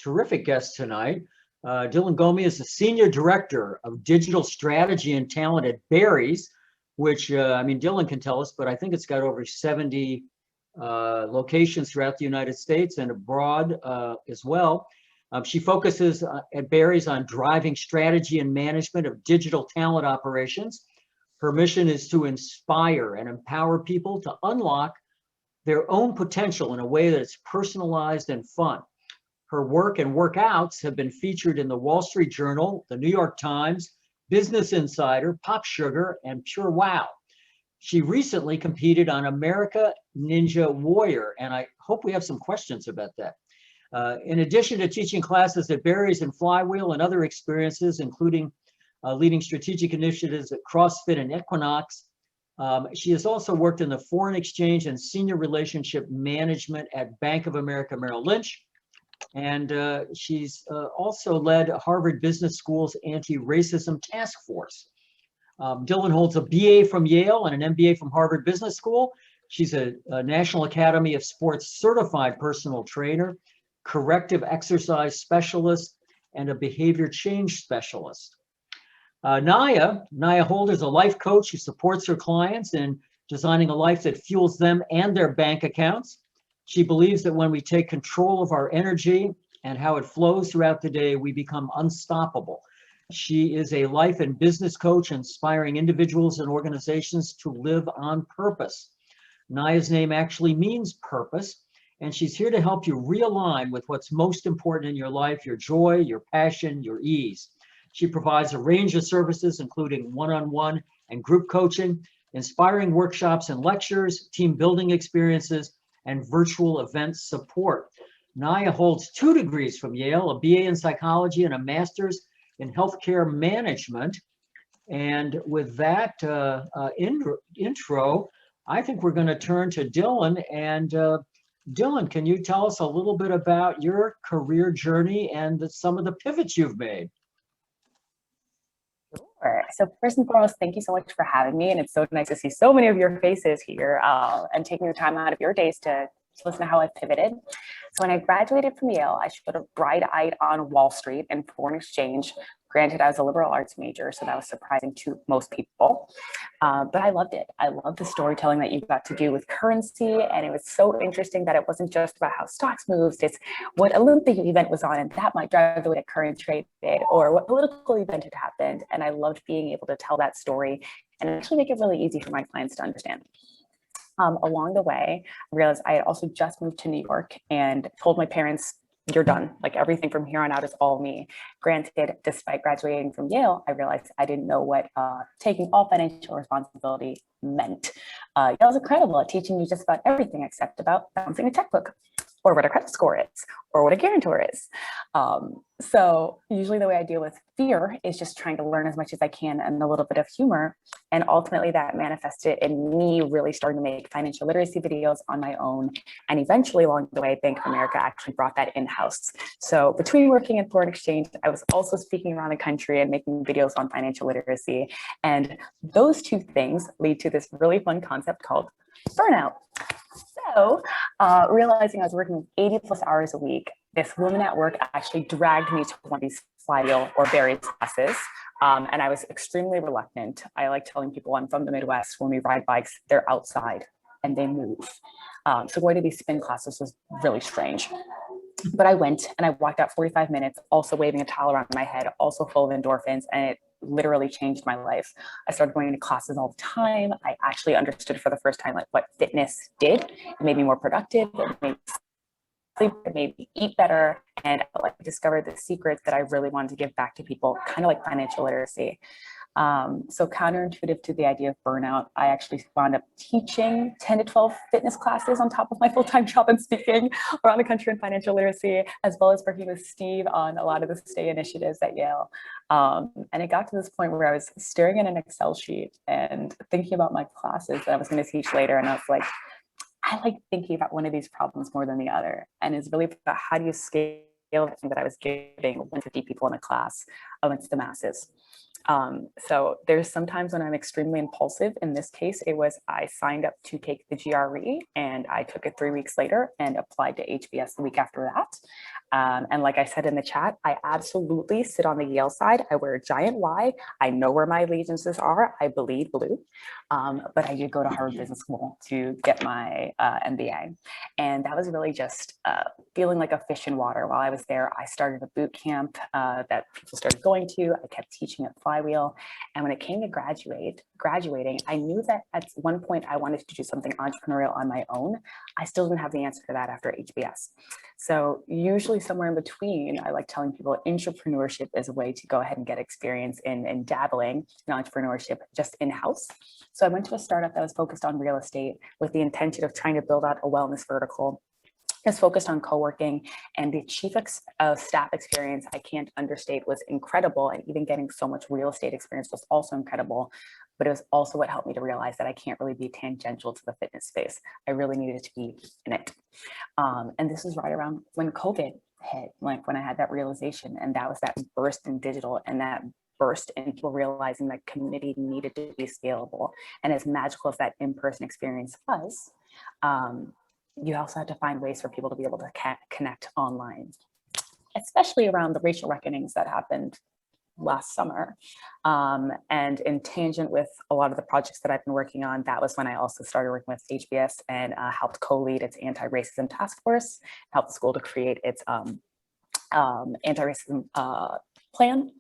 terrific guest tonight. Dylan Gomi is the Senior Director of Digital Strategy and Talent at Barry's, which, Dylan can tell us, but I think it's got over 70 locations throughout the United States and abroad as well. She focuses at Barry's on driving strategy and management of digital talent operations. Her mission is to inspire and empower people to unlock their own potential in a way that's personalized and fun. Her work and workouts have been featured in the Wall Street Journal, the New York Times, Business Insider, Pop Sugar, and Pure Wow. She recently competed on America Ninja Warrior, and I hope we have some questions about that. In addition to teaching classes at Barry's and Flywheel and other experiences, including leading strategic initiatives at CrossFit and Equinox, she has also worked in the foreign exchange and senior relationship management at Bank of America Merrill Lynch. And she's also led Harvard Business School's anti-racism task force. Dylan holds a BA from Yale and an MBA from Harvard Business School. She's a National Academy of Sports certified personal trainer, corrective exercise specialist, and a behavior change specialist. Naya Holt is a life coach who supports her clients in designing a life that fuels them and their bank accounts. She believes that when we take control of our energy and how it flows throughout the day, we become unstoppable. She is a life and business coach, inspiring individuals and organizations to live on purpose. Naya's name actually means purpose, and she's here to help you realign with what's most important in your life, your joy, your passion, your ease. She provides a range of services, including one-on-one and group coaching, inspiring workshops and lectures, team building experiences, and virtual event support. Naya holds 2 degrees from Yale, a BA in psychology and a master's in healthcare management. And with that intro, I think we're going to turn to Dylan. And Dylan, can you tell us a little bit about your career journey and some of the pivots you've made? Sure. So first and foremost, thank you so much for having me. And it's so nice to see so many of your faces here and taking the time out of your days to listen to how I pivoted. So when I graduated from Yale, I showed up bright-eyed on Wall Street and foreign exchange. Granted, I was a liberal arts major, so that was surprising to most people. But I loved it. I loved the storytelling that you got to do with currency. And it was so interesting that it wasn't just about how stocks moved. It's what Olympic event was on, and that might drive the way that current trade did, or what political event had happened. And I loved being able to tell that story and actually make it really easy for my clients to understand. Along the way, I realized I had also just moved to New York and told my parents, you're done. Like everything from here on out is all me. Granted, despite graduating from Yale, I realized I didn't know what taking all financial responsibility meant. Yale's incredible at teaching you just about everything except about balancing a checkbook, or what a credit score is, or what a guarantor is. So usually the way I deal with fear is just trying to learn as much as I can and a little bit of humor. And ultimately that manifested in me really starting to make financial literacy videos on my own. And eventually along the way, Bank of America actually brought that in-house. So between working in foreign exchange, I was also speaking around the country and making videos on financial literacy. And those 2 things lead to this really fun concept called burnout. So realizing I was working 80+ hours a week, this woman at work actually dragged me to one of these Flywheel or Barry's classes. And I was extremely reluctant. I like telling people I'm from the Midwest. When we ride bikes, they're outside and they move. So going to these spin classes was really strange. But I went and I walked out 45 minutes, also waving a towel around my head, also full of endorphins. And it literally changed my life. I started going to classes all the time. I actually understood for the first time like what fitness did. It made me more productive. It made me sleep. It made me eat better. And I discovered the secrets that I really wanted to give back to people, kind of like financial literacy. So counterintuitive to the idea of burnout, I actually wound up teaching 10 to 12 fitness classes on top of my full-time job and speaking around the country in financial literacy, as well as working with Steve on a lot of the stay initiatives at Yale. And it got to this point where I was staring at an Excel sheet and thinking about my classes that I was going to teach later. And I was like, I like thinking about one of these problems more than the other. And it's really about how do you scale the thing that I was giving 150 people in a class amongst the masses. So there's sometimes when I'm extremely impulsive. In this case, it was I signed up to take the GRE and I took it 3 weeks later and applied to HBS the week after that. And like I said in the chat, I absolutely sit on the Yale side. I wear a giant Y. I know where my allegiances are. I bleed blue. But I did go to Harvard Business School to get my MBA. And that was really just feeling like a fish in water. While I was there, I started a boot camp that people started going to. I kept teaching at Flywheel. And when it came to graduating, I knew that at one point I wanted to do something entrepreneurial on my own. I still didn't have the answer to that after HBS. So usually somewhere in between, I like telling people entrepreneurship is a way to go ahead and get experience in dabbling in entrepreneurship just in-house. So I went to a startup that was focused on real estate with the intention of trying to build out a wellness vertical. It's focused on co-working, and the chief of staff experience, I can't understate, was incredible. And even getting so much real estate experience was also incredible. But it was also what helped me to realize that I can't really be tangential to the fitness space. I really needed to be in it. And this was right around when COVID hit, like when I had that realization, and that was that burst in digital and that burst in people realizing that community needed to be scalable. And as magical as that in-person experience was, you also had to find ways for people to be able to connect online, especially around the racial reckonings that happened last summer. And in tangent with a lot of the projects that I've been working on, that was when I also started working with HBS and helped co-lead its anti-racism task force, helped the school to create its anti-racism plan.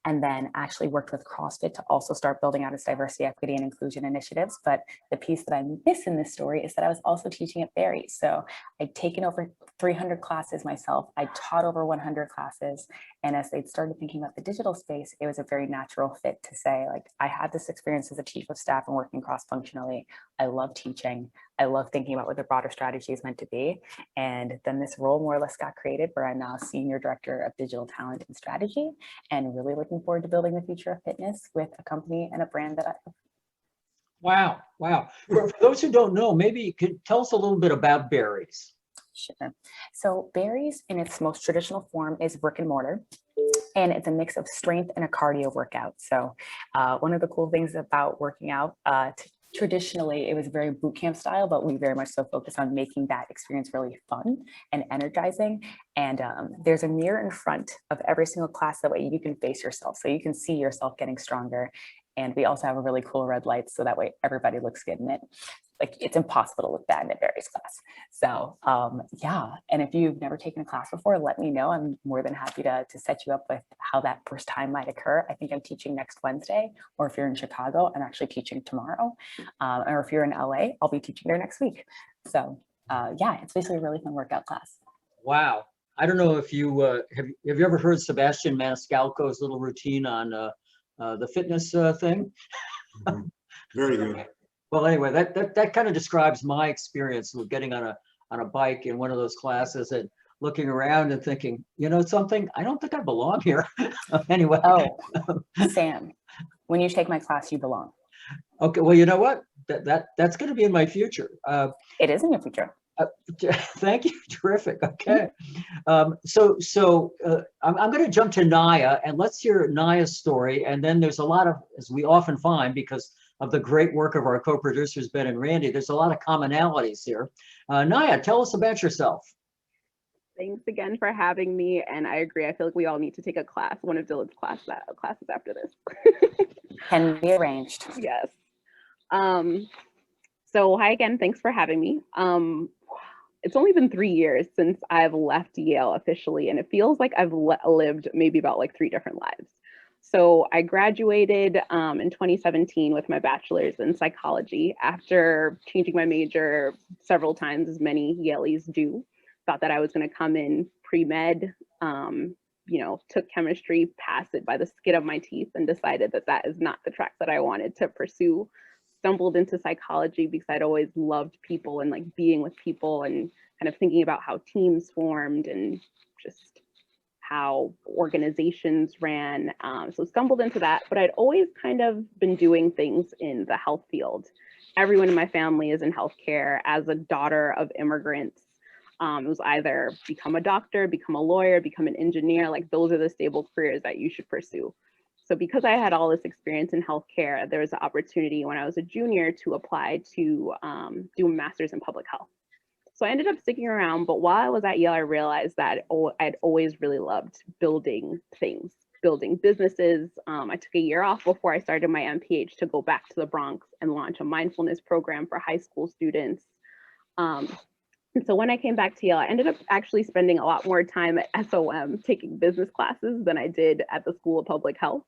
And then actually worked with CrossFit to also start building out its diversity, equity, and inclusion initiatives. But the piece that I miss in this story is that I was also teaching at Barry's. So I'd taken over 300 classes myself. I taught over 100 classes. And as they started thinking about the digital space, it was a very natural fit to say, like, I had this experience as a chief of staff and working cross-functionally. I love teaching. I love thinking about what the broader strategy is meant to be. And then this role more or less got created where I'm now Senior Director of Digital Talent and Strategy, and really looking forward to building the future of fitness with a company and a brand that I love. Wow. Wow. For those who don't know, maybe you could tell us a little bit about Barry's. Sure. So Barry's in its most traditional form is brick and mortar. And it's a mix of strength and a cardio workout. So one of the cool things about working out, traditionally, it was very boot camp style, but we very much so focus on making that experience really fun and energizing. And there's a mirror in front of every single class. That way you can face yourself. So you can see yourself getting stronger. And we also have a really cool red light. So that way everybody looks good in it. Like, it's impossible to look bad in a Barry's class. So yeah, and if you've never taken a class before, let me know. I'm more than happy to set you up with how that first time might occur. I think I'm teaching next Wednesday, or if you're in Chicago, I'm actually teaching tomorrow. Or if you're in LA, I'll be teaching there next week. So yeah, it's basically a really fun workout class. Wow. I don't know if you have you ever heard Sebastian Maniscalco's little routine on the fitness thing? Mm-hmm. Very good. Well, anyway, that kind of describes my experience with getting on a bike in one of those classes and looking around and thinking, you know something, I don't think I belong here. Anyway. Oh, Sam, when you take my class, you belong. Okay, well, you know what? That's going to be in my future. It is in your future. Thank you. Terrific. Okay. So I'm going to jump to Naya, and let's hear Naya's story. And then there's a lot of, as we often find, because of the great work of our co-producers, Ben and Randy, there's a lot of commonalities here. Naya, tell us about yourself. Thanks again for having me. And I agree. I feel like we all need to take a class, one of Dylan's classes after this. Can be arranged. Yes. So hi again. Thanks for having me. It's only been 3 years since I've left Yale officially, and it feels like I've lived maybe about like 3 different lives. So I graduated in 2017 with my bachelor's in psychology after changing my major several times, as many Yaleys do. Thought that I was going to come in pre-med, took chemistry, passed it by the skin of my teeth, and decided that that is not the track that I wanted to pursue. Stumbled into psychology because I'd always loved people and like being with people and kind of thinking about how teams formed and just how organizations ran. So stumbled into that, but I'd always kind of been doing things in the health field. Everyone in my family is in healthcare. As a daughter of immigrants, it was either become a doctor, become a lawyer, become an engineer. Like, those are the stable careers that you should pursue. So because I had all this experience in healthcare, there was an opportunity when I was a junior to apply to do a master's in public health. So I ended up sticking around, but while I was at Yale, I realized that I'd always really loved building things, building businesses. I took a year off before I started my MPH to go back to the Bronx and launch a mindfulness program for high school students. And so when I came back to Yale, I ended up actually spending a lot more time at SOM taking business classes than I did at the School of Public Health,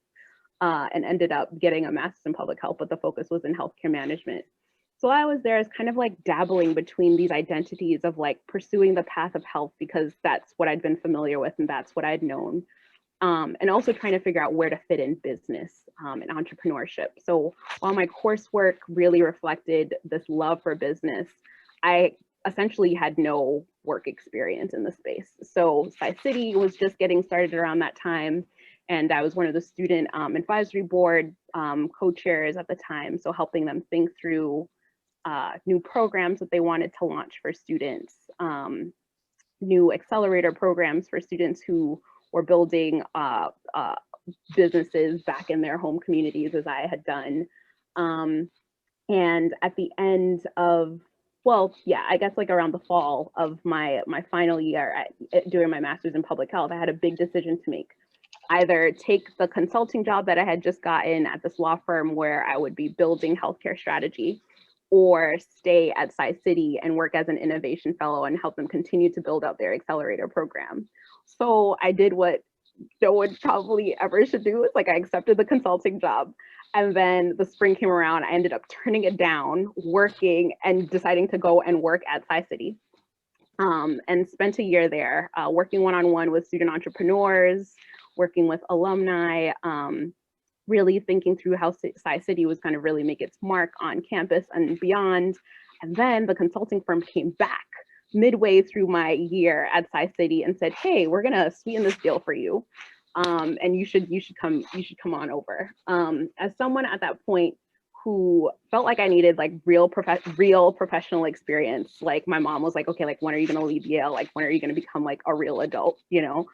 and ended up getting a master's in public health, but the focus was in healthcare management. So I was there as kind of like dabbling between these identities of like pursuing the path of health because that's what I'd been familiar with and that's what I'd known. And also trying to figure out where to fit in business and entrepreneurship. So while my coursework really reflected this love for business, I essentially had no work experience in the space. So Sci-City was just getting started around that time. And I was one of the student advisory board co-chairs at the time. So helping them think through new programs that they wanted to launch for students, new accelerator programs for students who were building businesses back in their home communities as I had done. And at the end of, well, yeah, I guess like around the fall of my final year doing my master's in public health, I had a big decision to make. Either take the consulting job that I had just gotten at this law firm where I would be building healthcare strategy, or stay at Sci-City and work as an innovation fellow and help them continue to build out their accelerator program. So I did what no one probably ever should do. It's like I accepted the consulting job. And then the spring came around, I ended up turning it down, working and deciding to go and work at Sci-City. And spent a year there, working one-on-one with student entrepreneurs, working with alumni, really thinking through how Sci-City was going to really make its mark on campus and beyond. And then the consulting firm came back midway through my year at Sci-City and said, "Hey, we're going to sweeten this deal for you. And you should come on over." As someone at that point who felt like I needed like real professional experience, like my mom was like, "Okay, like when are you going to leave Yale? Like when are you going to become like a real adult?" You know,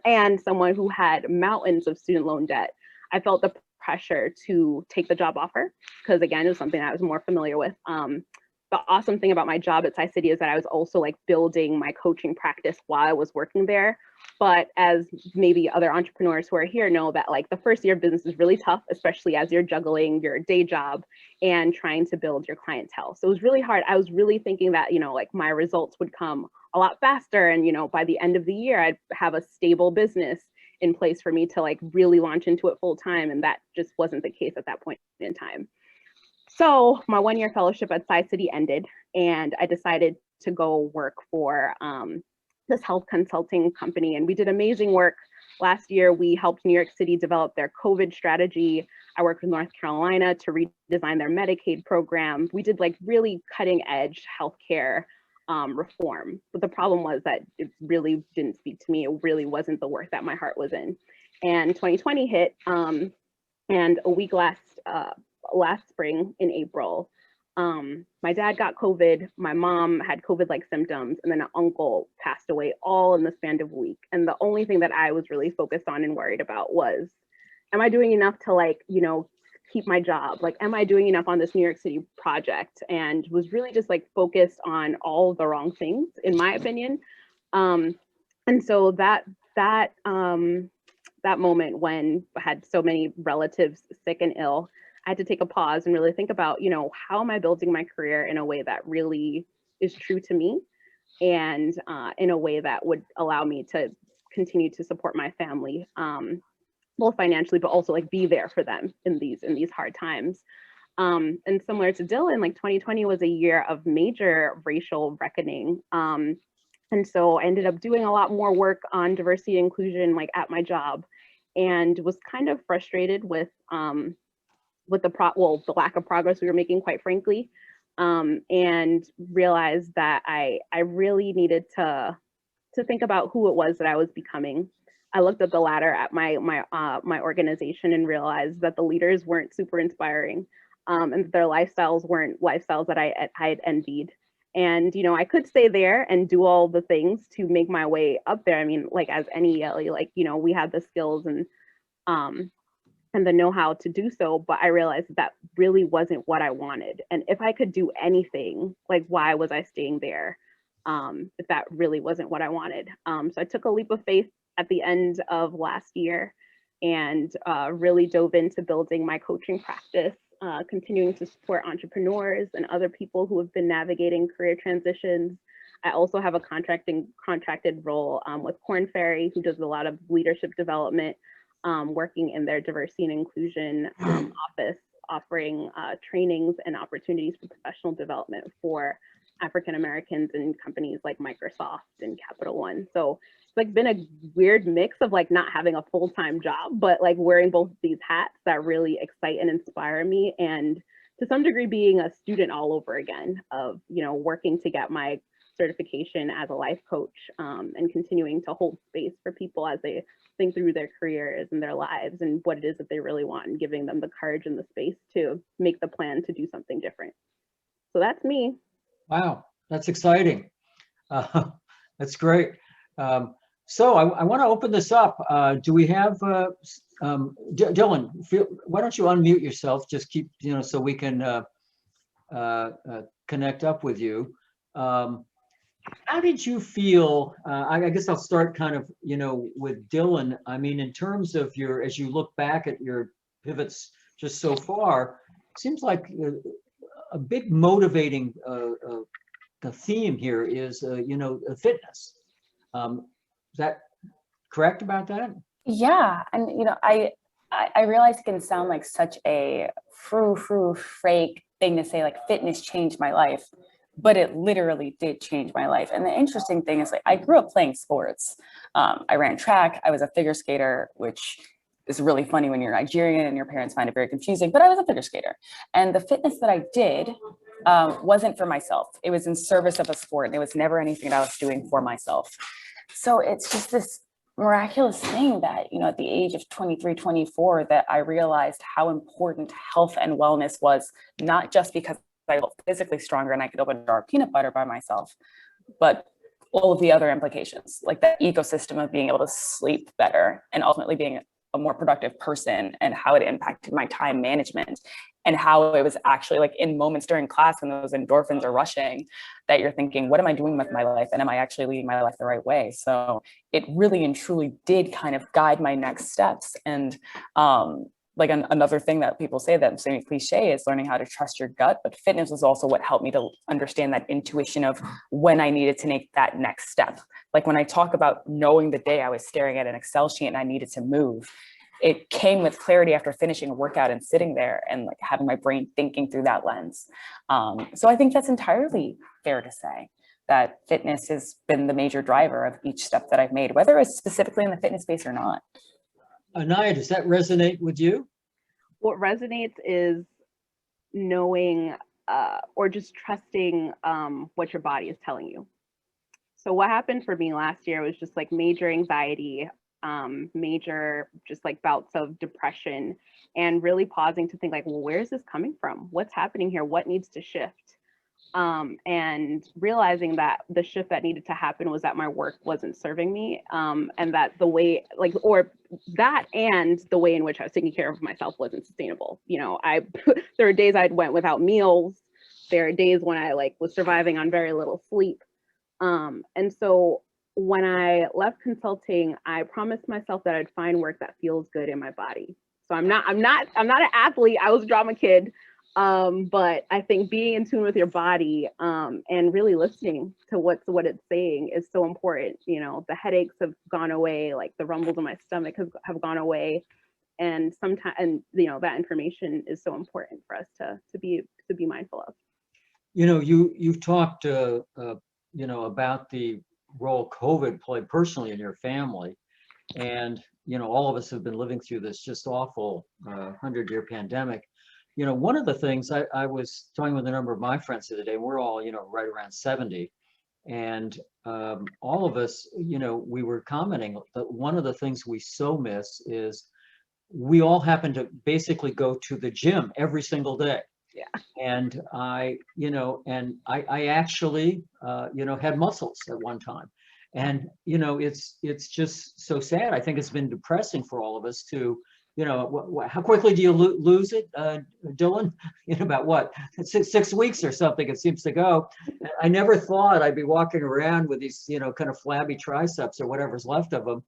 and someone who had mountains of student loan debt, I felt the pressure to take the job offer because again, it was something I was more familiar with. The awesome thing about my job at Sci-City is that I was also like building my coaching practice while I was working there. But as maybe other entrepreneurs who are here know that like the first year of business is really tough, especially as you're juggling your day job and trying to build your clientele. So it was really hard. I was really thinking that, you know, like my results would come a lot faster. And, you know, by the end of the year, I'd have a stable business in place for me to like really launch into it full time. And that just wasn't the case at that point in time. So my one-year fellowship at Sci-City ended and I decided to go work for this health consulting company. And we did amazing work. Last year, we helped New York City develop their COVID strategy. I worked with North Carolina to redesign their Medicaid program. We did like really cutting edge healthcare reform. But the problem was that it really didn't speak to me. It really wasn't the work that my heart was in. And 2020 hit and a week last spring in April, my dad got COVID, my mom had COVID-like symptoms, and then an uncle passed away all in the span of a week. And the only thing that I was really focused on and worried about was, am I doing enough to like, you know, keep my job? Like, am I doing enough on this New York City project? And was really just like focused on all the wrong things, in my opinion. And so that moment when I had so many relatives sick and ill, I had to take a pause and really think about, you know, how am I building my career in a way that really is true to me and in a way that would allow me to continue to support my family, both financially, but also like be there for them in these hard times. And similar to Dylan, like 2020 was a year of major racial reckoning. And so I ended up doing a lot more work on diversity and inclusion, like at my job, and was kind of frustrated with the lack of progress we were making, quite frankly, and realized that I really needed to think about who it was that I was becoming. I looked at the ladder at my organization and realized that the leaders weren't super inspiring, and their lifestyles weren't lifestyles that I had envied. And, you know, I could stay there and do all the things to make my way up there. I mean, like as any Yale, like, you know, we have the skills and and the know-how to do so, but I realized that really wasn't what I wanted. And if I could do anything, like, why was I staying there? If that really wasn't what I wanted. So I took a leap of faith at the end of last year and really dove into building my coaching practice, continuing to support entrepreneurs and other people who have been navigating career transitions. I also have a contracted role with Korn Ferry, who does a lot of leadership development, working in their diversity and inclusion office, offering trainings and opportunities for professional development for African Americans in companies like Microsoft and Capital One. So it's like been a weird mix of like not having a full-time job, but like wearing both of these hats that really excite and inspire me, and to some degree being a student all over again of, you know, working to get my certification as a life coach, and continuing to hold space for people as they think through their careers and their lives and what it is that they really want, and giving them the courage and the space to make the plan to do something different. So that's me. Wow, that's exciting. That's great. So I want to open this up. Do we have Dylan? Why don't you unmute yourself? Just keep, you know, so we can connect up with you. How did you feel? I guess I'll start kind of, you know, with Dylan. I mean, in terms of your, as you look back at your pivots just so far, it seems like a big motivating the theme here is, you know, fitness. Is that correct about that? Yeah, and you know, I realize it can sound like such a frou-frou fake thing to say, like fitness changed my life, but it literally did change my life. And the interesting thing is, like, I grew up playing sports. I ran track. I was a figure skater, which is really funny when you're Nigerian and your parents find it very confusing, but I was a figure skater. And the fitness that I did wasn't for myself. It was in service of a sport, and it was never anything that I was doing for myself. So it's just this miraculous thing that, you know, at the age of 23, 24, that I realized how important health and wellness was, not just because I felt physically stronger and I could open a jar of peanut butter by myself, but all of the other implications, like the ecosystem of being able to sleep better and ultimately being a more productive person, and how it impacted my time management, and how it was actually like in moments during class when those endorphins are rushing, that you're thinking, what am I doing with my life? And am I actually leading my life the right way? So it really and truly did kind of guide my next steps. And like another thing that people say that semi cliche is learning how to trust your gut, but fitness was also what helped me to understand that intuition of when I needed to make that next step. Like when I talk about knowing the day I was staring at an Excel sheet and I needed to move, it came with clarity after finishing a workout and sitting there and like having my brain thinking through that lens. So I think that's entirely fair to say that fitness has been the major driver of each step that I've made, whether it's specifically in the fitness space or not. Anaya, does that resonate with you? What resonates is knowing or just trusting what your body is telling you. So what happened for me last year was just like major anxiety, major just like bouts of depression, and really pausing to think like, well, where is this coming from? What's happening here? What needs to shift? And realizing that the shift that needed to happen was that my work wasn't serving me, and that the way like, or that and the way in which I was taking care of myself wasn't sustainable. You know, there were days I went without meals. There are days when I like was surviving on very little sleep. And so when I left consulting, I promised myself that I'd find work that feels good in my body. So I'm not an athlete. I was a drama kid. But I think being in tune with your body, and really listening to what it's saying is so important. You know, the headaches have gone away, like the rumbles in my stomach have gone away. And sometimes, and you know, that information is so important for us to be mindful of. You know, you've talked, you know, about the role COVID played personally in your family. And, you know, all of us have been living through this just awful 100-year pandemic. You know, one of the things I was talking with a number of my friends the other day, we're all, you know, right around 70. And all of us, you know, we were commenting that one of the things we so miss is we all happen to basically go to the gym every single day. Yeah. And I actually, you know, had muscles at one time. And, you know, it's just so sad. I think it's been depressing for all of us to how quickly do you lose it, Dylan? In about what, 6 weeks or something, it seems to go. I never thought I'd be walking around with these, kind of flabby triceps or whatever's left of them.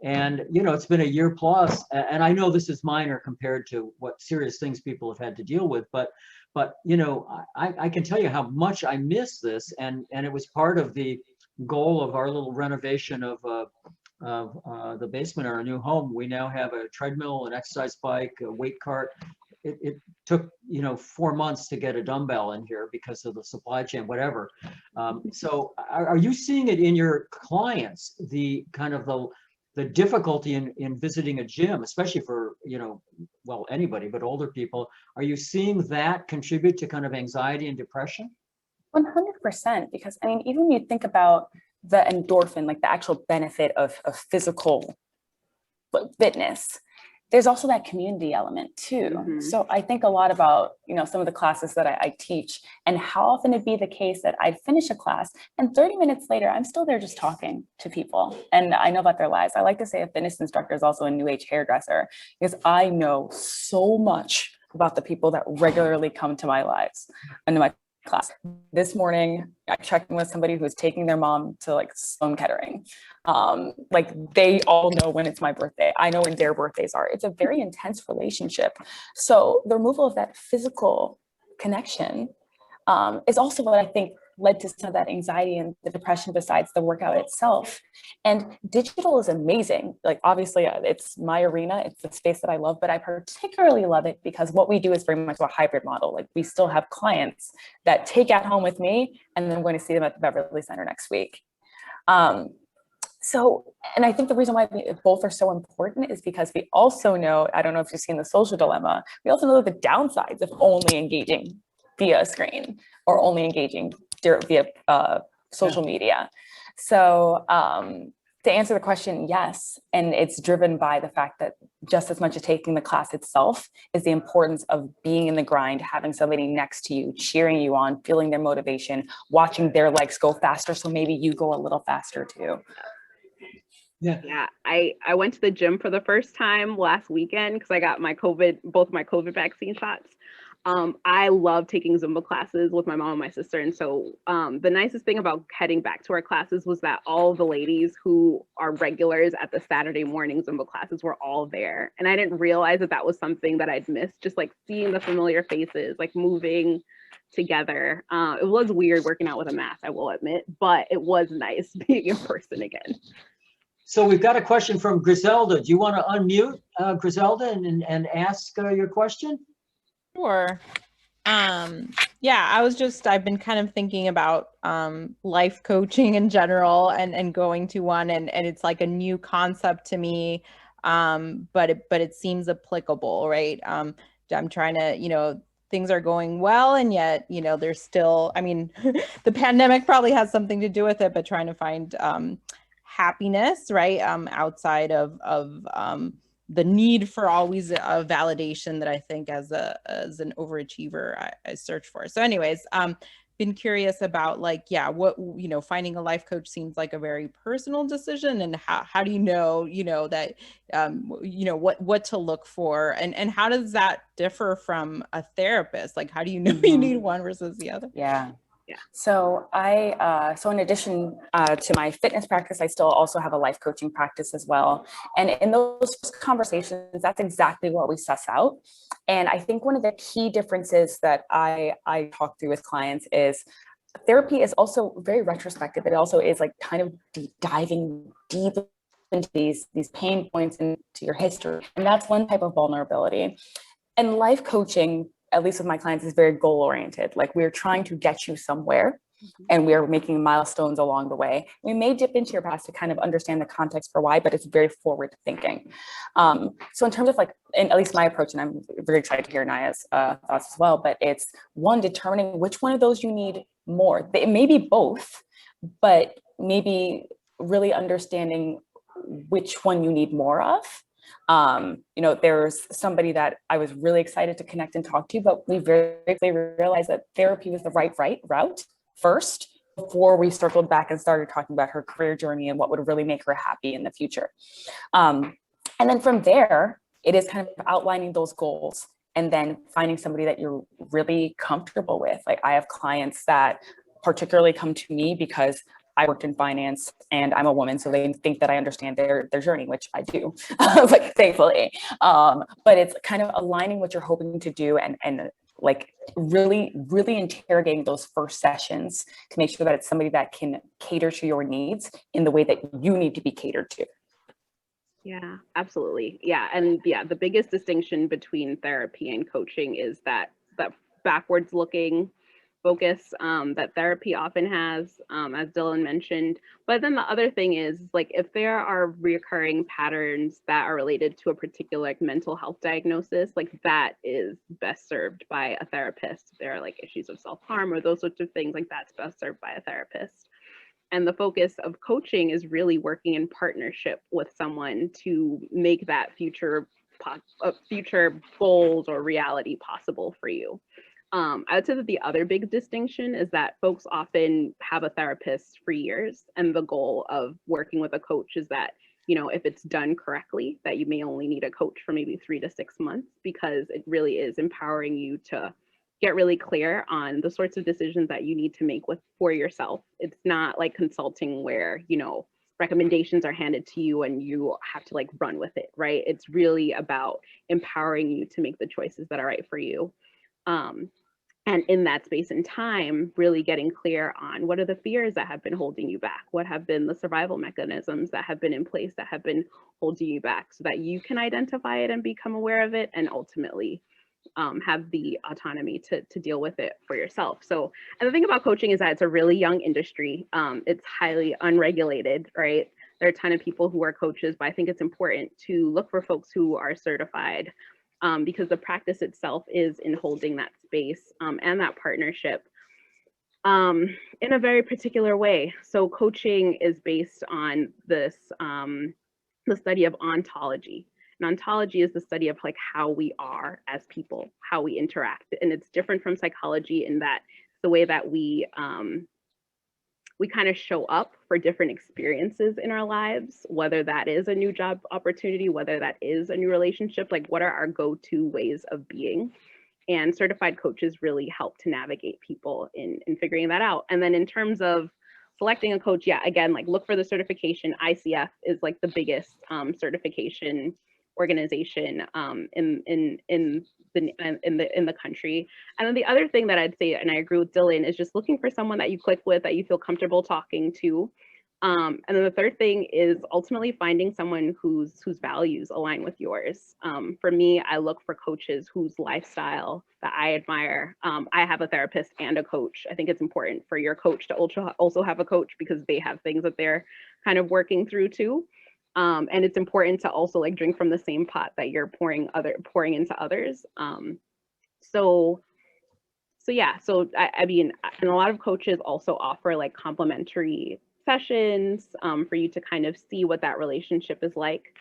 And, it's been a year plus, and I know this is minor compared to what serious things people have had to deal with, but I can tell you how much I miss this. And it was part of the goal of our little renovation of the basement in our new home. We now have a treadmill, an exercise bike, a weight cart. It took 4 months to get a dumbbell in here because of the supply chain, whatever. So are you seeing it in your clients, the kind of the difficulty in visiting a gym, especially for well, anybody but older people? Are you seeing that contribute to kind of anxiety and depression? 100%, because I mean, even when you think about the endorphin, like the actual benefit of physical fitness, there's also that community element too. Mhm. So I think a lot about, some of the classes that I teach, and how often it'd be the case that I'd finish a class and 30 minutes later, I'm still there just talking to people. And I know about their lives. I like to say a fitness instructor is also a new age hairdresser, because I know so much about the people that regularly come to my lives and to my class. This morning, I checked in with somebody who was taking their mom to like Sloan Kettering. Like they all know when it's my birthday. I know when their birthdays are. It's a very intense relationship. So the removal of that physical connection is also what I think led to some of that anxiety and the depression besides the workout itself. And digital is amazing. Like obviously it's my arena, it's the space that I love, but I particularly love it because what we do is very much a hybrid model. Like we still have clients that take at home with me, and then I'm going to see them at the Beverly Center next week. So, and I think the reason why both are so important is because we also know, I don't know if you've seen The Social Dilemma, we also know the downsides of only engaging via a screen or only engaging via social media. So to answer the question, yes. And it's driven by the fact that just as much as taking the class itself is the importance of being in the grind, having somebody next to you, cheering you on, feeling their motivation, watching their legs go faster. So maybe you go a little faster too. Yeah, I went to the gym for the first time last weekend because I got both my COVID vaccine shots. I love taking Zumba classes with my mom and my sister. And so the nicest thing about heading back to our classes was that all the ladies who are regulars at the Saturday morning Zumba classes were all there. And I didn't realize that was something that I'd missed, just like seeing the familiar faces, like moving together. It was weird working out with a mask, I will admit, but it was nice being in person again. So we've got a question from Griselda. Do you want to unmute Griselda and ask your question? Sure. Yeah, I've been kind of thinking about life coaching in general and going to one, and it's like a new concept to me, but it seems applicable, right? I'm trying to, things are going well, and yet, there's still, I mean, the pandemic probably has something to do with it, but trying to find happiness, right? Outside of the need for always a validation that I think as an overachiever I search for. So anyways, been curious about like, yeah, what, finding a life coach seems like a very personal decision, and how do you know, that, what to look for, and how does that differ from a therapist? Like, how do you know you need one versus the other? Yeah. So so in addition to my fitness practice, I still also have a life coaching practice as well. And in those conversations, that's exactly what we suss out. And I think one of the key differences that I talk through with clients is therapy is also very retrospective. It also is like kind of diving deep into these pain points into your history. And that's one type of vulnerability. And life coaching, at least with my clients, is very goal oriented. Like we're trying to get you somewhere, and we're making milestones along the way. We may dip into your past to kind of understand the context for why, but it's very forward thinking. So in terms of like, and at least my approach, and I'm very excited to hear Naya's thoughts as well, but it's one, determining which one of those you need more. It may be both, but maybe really understanding which one you need more of. There's somebody that I was really excited to connect and talk to, but we very quickly realized that therapy was the right route first, before we circled back and started talking about her career journey and what would really make her happy in the future. And then from there, it is kind of outlining those goals and then finding somebody that you're really comfortable with. Like I have clients that particularly come to me because I worked in finance and I'm a woman, so they think that I understand their journey, which I do, like thankfully. But it's kind of aligning what you're hoping to do and like really interrogating those first sessions to make sure that it's somebody that can cater to your needs in the way that you need to be catered to. Yeah, absolutely. Yeah. And yeah, the biggest distinction between therapy and coaching is that backwards looking focus that therapy often has, as Dylan mentioned. But then the other thing is, like, if there are recurring patterns that are related to a particular like mental health diagnosis, like that is best served by a therapist. If there are like issues of self-harm or those sorts of things, like that's best served by a therapist. And the focus of coaching is really working in partnership with someone to make that future goals or reality possible for you. I would say that the other big distinction is that folks often have a therapist for years, and the goal of working with a coach is that, you know, if it's done correctly, that you may only need a coach for maybe 3 to 6 months, because it really is empowering you to get really clear on the sorts of decisions that you need to make for yourself. It's not like consulting where, you know, recommendations are handed to you and you have to like run with it, right? It's really about empowering you to make the choices that are right for you. And in that space and time, really getting clear on what are the fears that have been holding you back? What have been the survival mechanisms that have been in place that have been holding you back, so that you can identify it and become aware of it, and ultimately have the autonomy to deal with it for yourself. So, and the thing about coaching is that it's a really young industry. It's highly unregulated, right? There are a ton of people who are coaches, but I think it's important to look for folks who are certified, because the practice itself is in holding that space and that partnership in a very particular way. So coaching is based on this, the study of ontology. And ontology is the study of like how we are as people, how we interact. And it's different from psychology in that the way that we kind of show up for different experiences in our lives, whether that is a new job opportunity, whether that is a new relationship, like what are our go-to ways of being? And certified coaches really help to navigate people in figuring that out. And then in terms of selecting a coach, yeah, again, like look for the certification. ICF is like the biggest certification organization in the country. And then the other thing that I'd say, and I agree with Dylan, is just looking for someone that you click with, that you feel comfortable talking to. And then the third thing is ultimately finding someone whose values align with yours. For me, I look for coaches whose lifestyle that I admire. I have a therapist and a coach. I think it's important for your coach to also have a coach, because they have things that they're kind of working through too. And it's important to also like drink from the same pot that you're pouring into others. So I mean, and a lot of coaches also offer like complimentary sessions for you to kind of see what that relationship is like.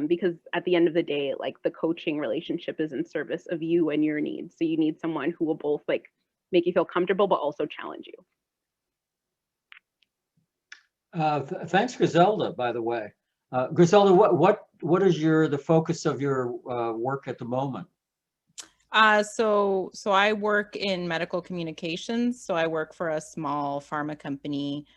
Because at the end of the day, like the coaching relationship is in service of you and your needs. So you need someone who will both like make you feel comfortable, but also challenge you. Thanks, Griselda, by the way. Griselda, what is the focus of your work at the moment? So I work in medical communications. So I work for a small pharma company,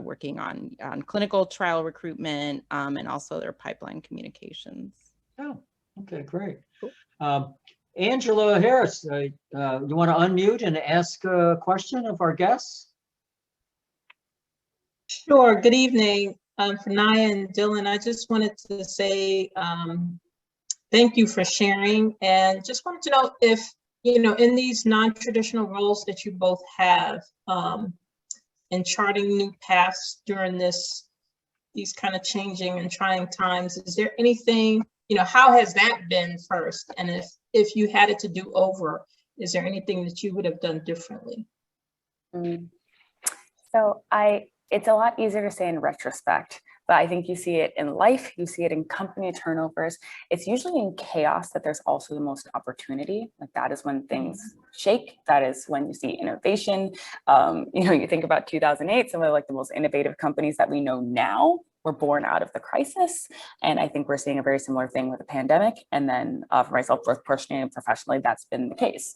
working on clinical trial recruitment, and also their pipeline communications. Oh, okay, great. Cool. Angela Harris, you want to unmute and ask a question of our guests? Sure. Good evening, Fanaya and Dylan. I just wanted to say thank you for sharing, and just wanted to know if, you know, in these non-traditional roles that you both have, in charting new paths during these kind of changing and trying times, is there anything, you know, how has that been first? And if you had it to do over, is there anything that you would have done differently? So it's a lot easier to say in retrospect, but I think you see it in life, you see it in company turnovers. It's usually in chaos that there's also the most opportunity. Like that is when things shake. That is when you see innovation. You know, you think about 2008, some of like the most innovative companies that we know now were born out of the crisis. And I think we're seeing a very similar thing with the pandemic. And then for myself, both personally and professionally, that's been the case.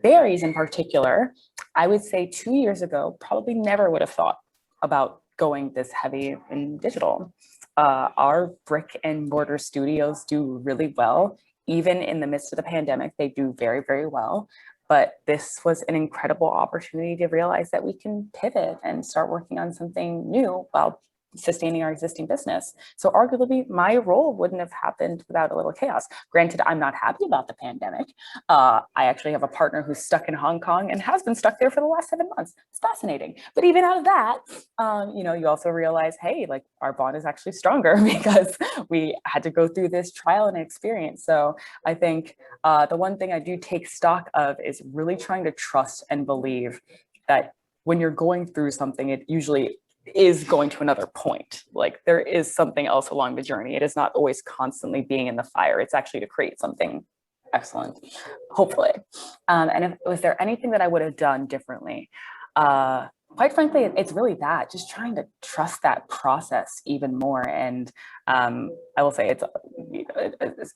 Berries in particular, I would say 2 years ago, probably never would have thought about going this heavy in digital. Our brick and mortar studios do really well. Even in the midst of the pandemic, they do very, very well. But this was an incredible opportunity to realize that we can pivot and start working on something new while sustaining our existing business. So arguably my role wouldn't have happened without a little chaos. Granted, I'm not happy about the pandemic. I actually have a partner who's stuck in Hong Kong and has been stuck there for the last 7 months. It's fascinating. But even out of that, you also realize, hey, like our bond is actually stronger because we had to go through this trial and experience. So I think the one thing I do take stock of is really trying to trust and believe that when you're going through something, it usually is going to another point. Like there is something else along the journey. It is not always constantly being in the fire. It's actually to create something excellent, hopefully. And was there anything that I would have done differently? Quite frankly, it's really that, just trying to trust that process even more. And I will say it's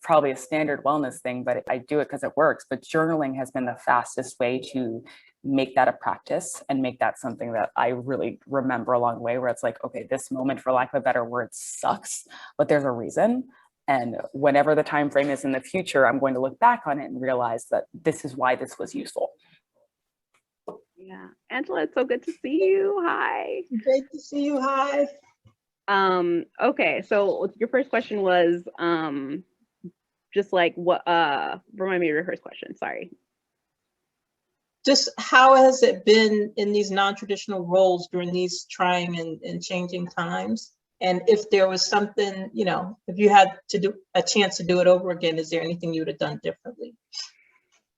probably a standard wellness thing, but I do it because it works. But journaling has been the fastest way to make that a practice and make that something that I really remember along the way, where it's like, okay, this moment, for lack of a better word, sucks, but there's a reason. And whenever the time frame is in the future, I'm going to look back on it and realize that this is why this was useful. Yeah, Angela, it's so good to see you. Hi. Great to see you. Hi. Okay, so your first question was just like what, remind me of your first question, sorry. Just how has it been in these non-traditional roles during these trying and changing times? And if there was something, if you had to do a chance to do it over again, is there anything you would have done differently?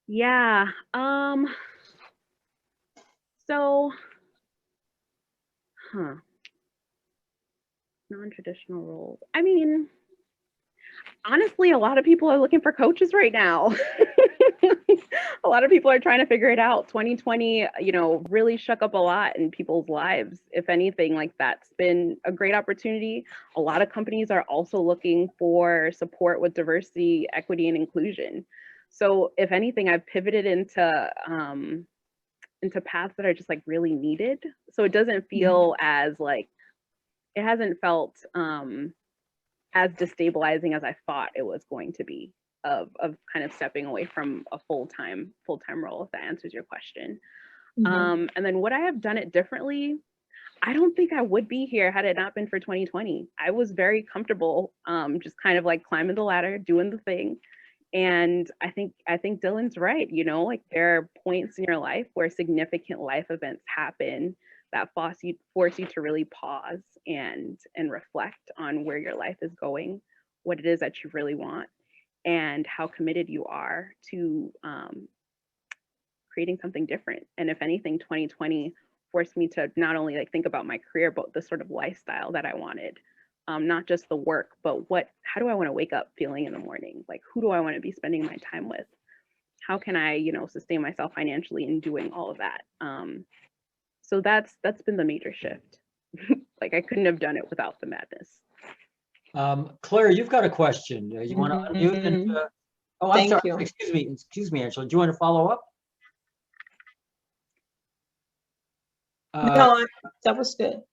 Yeah, non-traditional roles. I mean, honestly, a lot of people are looking for coaches right now. A lot of people are trying to figure it out. 2020, really shook up a lot in people's lives. If anything, like that's been a great opportunity. A lot of companies are also looking for support with diversity, equity, and inclusion. So if anything, I've pivoted into paths that are just like really needed. So it doesn't feel as like, it hasn't felt as destabilizing as I thought it was going to be, of kind of stepping away from a full-time role, if that answers your question. And then would I have done it differently? I don't think I would be here had it not been for 2020. I was very comfortable just kind of like climbing the ladder, doing the thing. And I think Dylan's right, like there are points in your life where significant life events happen that force you to really pause and reflect on where your life is going, what it is that you really want, and how committed you are to creating something different. And if anything, 2020 forced me to not only like think about my career, but the sort of lifestyle that I wanted. Not just the work, but how do I want to wake up feeling in the morning? Like, who do I want to be spending my time with? How can I, sustain myself financially in doing all of that? So that's been the major shift. Like I couldn't have done it without the madness. Claire, you've got a question. You want to unmute and, oh, I'm Thank sorry. you. Excuse me, Angela. Do you want to follow up? No, that was good.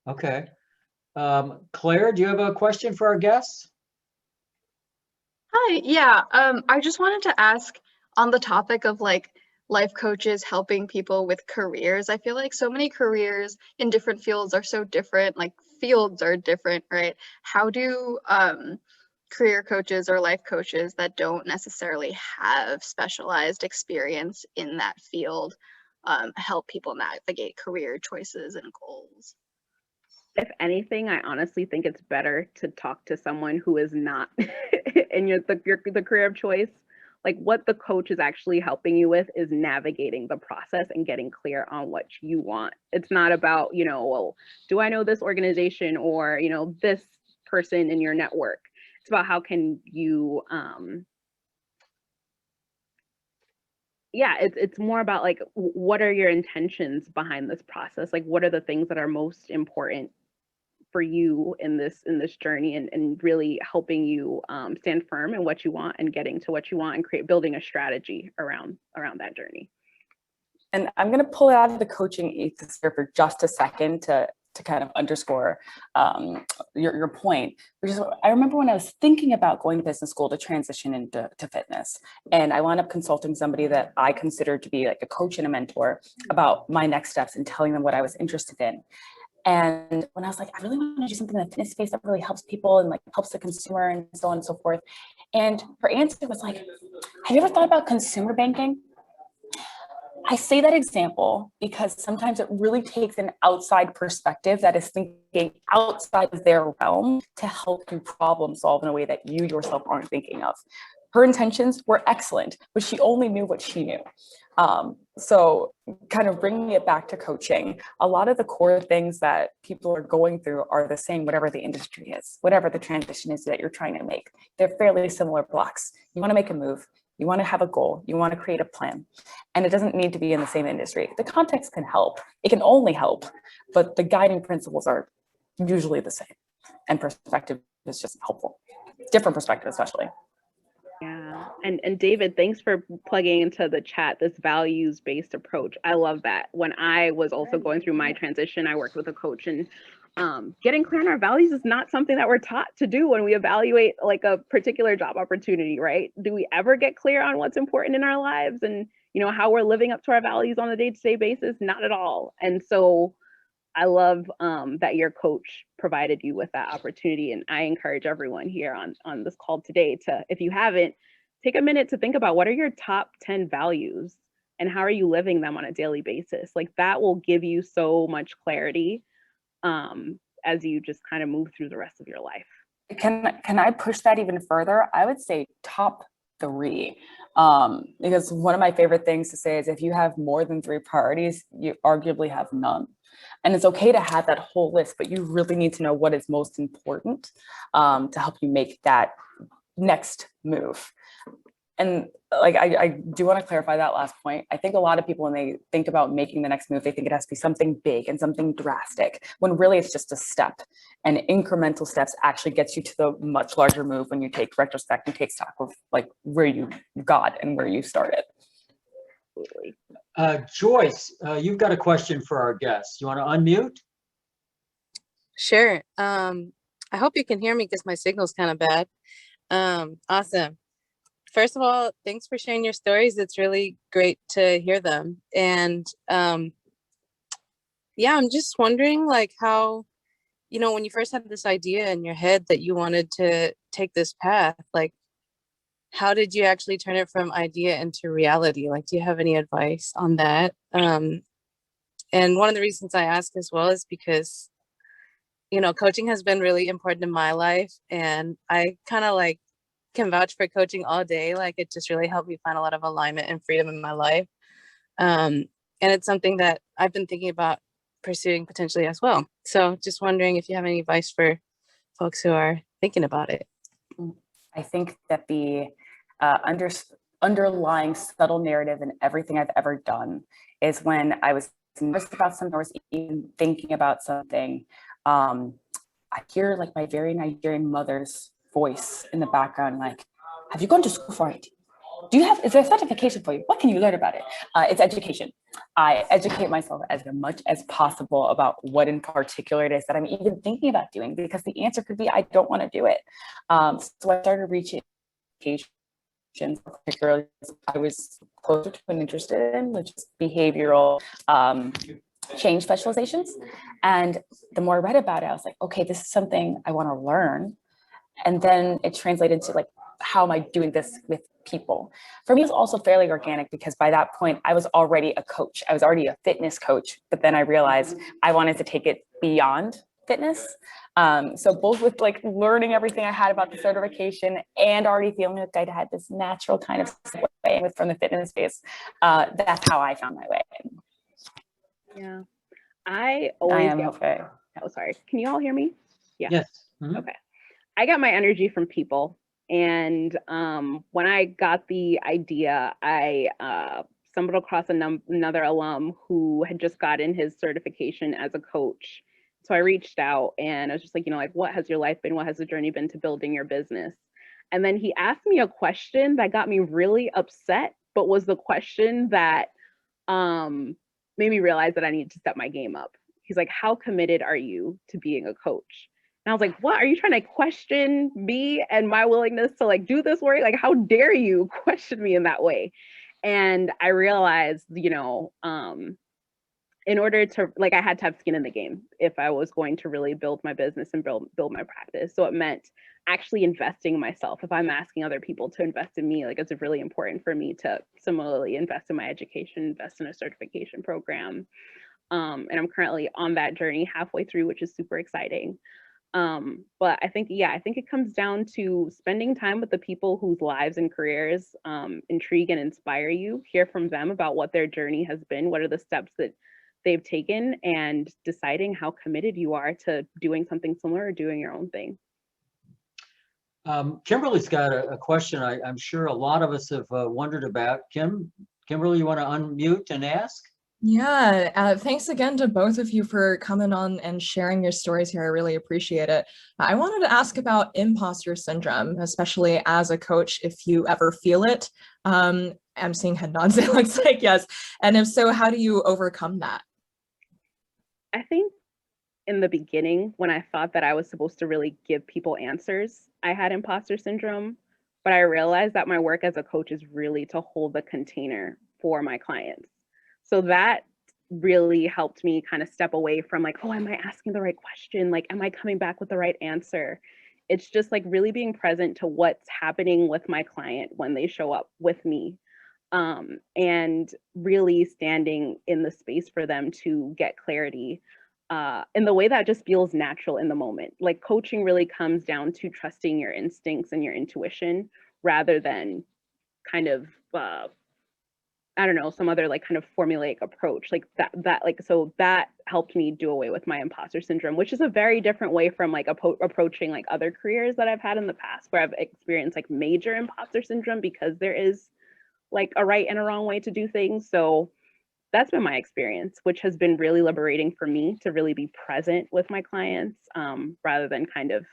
Okay. Claire, do you have a question for our guests? Hi, yeah. I just wanted to ask on the topic of like life coaches helping people with careers. I feel like so many careers in different fields are so different, like fields are different, right? How do career coaches or life coaches that don't necessarily have specialized experience in that field help people navigate career choices and goals? If anything, I honestly think it's better to talk to someone who is not in the career of choice. Like what the coach is actually helping you with is navigating the process and getting clear on what you want. It's not about, well, do I know this organization or, this person in your network? It's about how can you, it's more about like, what are your intentions behind this process? Like, what are the things that are most important for you in this journey, and really helping you stand firm in what you want and getting to what you want, and building a strategy around that journey. And I'm going to pull it out of the coaching ethos here for just a second to kind of underscore your point, which is, I remember when I was thinking about going to business school to transition into fitness, and I wound up consulting somebody that I considered to be like a coach and a mentor about my next steps and telling them what I was interested in. And when I was like, I really want to do something in the fitness space that really helps people and like helps the consumer and so on and so forth. And her answer was like, have you ever thought about consumer banking? I say that example because sometimes it really takes an outside perspective that is thinking outside of their realm to help you problem solve in a way that you yourself aren't thinking of. Her intentions were excellent, but she only knew what she knew. So kind of bringing it back to coaching, a lot of the core things that people are going through are the same, whatever the industry is, whatever the transition is that you're trying to make. They're fairly similar blocks. You want to make a move. You want to have a goal, you want to create a plan, and it doesn't need to be in the same industry. The context can help, it can only help, but the guiding principles are usually the same, and perspective is just helpful. Different perspective, especially. Yeah, and David, thanks for plugging into the chat this values-based approach. I love that. When I was also going through my transition, I worked with a coach, and getting clear on our values is not something that we're taught to do when we evaluate like a particular job opportunity, right? Do we ever get clear on what's important in our lives and, you know, how we're living up to our values on a day-to-day basis? Not at all. And so I love that your coach provided you with that opportunity. And I encourage everyone here on this call today to, if you haven't, take a minute to think about what are your top 10 values and how are you living them on a daily basis? Like that will give you so much clarity as you just kind of move through the rest of your life. Can I push that even further? I would say top 3, because one of my favorite things to say is if you have more than 3 priorities, you arguably have none. And it's okay to have that whole list, but you really need to know what is most important to help you make that next move. And like, I do want to clarify that last point. I think a lot of people, when they think about making the next move, they think it has to be something big and something drastic, when really it's just a step, and incremental steps actually gets you to the much larger move when you take retrospect and take stock of like where you got and where you started. Joyce, you've got a question for our guests. You want to unmute? Sure. I hope you can hear me because my signal's kind of bad. Awesome. First of all, thanks for sharing your stories. It's really great to hear them. And yeah, I'm just wondering like how, you know, when you first had this idea in your head that you wanted to take this path, like how did you actually turn it from idea into reality? Like, do you have any advice on that? And one of the reasons I ask as well is because, you know, coaching has been really important in my life, and I kind of like can vouch for coaching all day. Like it just really helped me find a lot of alignment and freedom in my life. And it's something that I've been thinking about pursuing potentially as well. So just wondering if you have any advice for folks who are thinking about it. I think that the underlying subtle narrative in everything I've ever done is when I was nervous about something or was even thinking about something, I hear like my very Nigerian mother's voice in the background, like, have you gone to school for it? Is there a certification for you? What can you learn about it? It's education. I educate myself as much as possible about what in particular it is that I'm even thinking about doing, because the answer could be, I don't want to do it. So I started reaching education, particularly I was closer to and interested in, which is behavioral change specializations. And the more I read about it, I was like, okay, this is something I want to learn. And then it translated to like, how am I doing this with people? For me, it was also fairly organic because by that point, I was already a coach. I was already a fitness coach, but then I realized I wanted to take it beyond fitness. So both with like learning everything I had about the certification and already feeling like I had this natural kind of way with from the fitness space, that's how I found my way. Yeah, I always okay. Oh, sorry. Can you all hear me? Yeah. Yes. Mm-hmm. Okay. I got my energy from people. And when I got the idea, I stumbled across another alum who had just gotten his certification as a coach So I reached out and I was just like, like, what has your life been? What has the journey been to building your business? And then he asked me a question that got me really upset, but was the question that made me realize that I needed to step my game up. He's like, how committed are you to being a coach? And I was like, what? Are you trying to question me and my willingness to like do this work? Like, how dare you question me in that way? And I realized, in order to, like, I had to have skin in the game if I was going to really build my business and build my practice. So it meant actually investing in myself. If I'm asking other people to invest in me, like, it's really important for me to similarly invest in my education, invest in a certification program. And I'm currently on that journey halfway through, which is super exciting. But I think it comes down to spending time with the people whose lives and careers intrigue and inspire you, hear from them about what their journey has been, what are the steps that they've taken, and deciding how committed you are to doing something similar or doing your own thing. Kimberly's got a question I'm sure a lot of us have wondered about. Kimberly, you want to unmute and ask? Yeah, thanks again to both of you for coming on and sharing your stories here. I really appreciate it. I wanted to ask about imposter syndrome, especially as a coach, if you ever feel it. I'm seeing head nods, it looks like yes. And if so, how do you overcome that? I think in the beginning, when I thought that I was supposed to really give people answers, I had imposter syndrome, but I realized that my work as a coach is really to hold the container for my clients. So that really helped me kind of step away from like, oh, am I asking the right question? Like, am I coming back with the right answer? It's just like really being present to what's happening with my client when they show up with me. And really standing in the space for them to get clarity in the way that just feels natural in the moment. Like coaching really comes down to trusting your instincts and your intuition rather than kind of, I don't know, some other like kind of formulaic approach like that. So that helped me do away with my imposter syndrome, which is a very different way from like approaching like other careers that I've had in the past where I've experienced like major imposter syndrome because there is like a right and a wrong way to do things. So that's been my experience, which has been really liberating for me to really be present with my clients rather than kind of,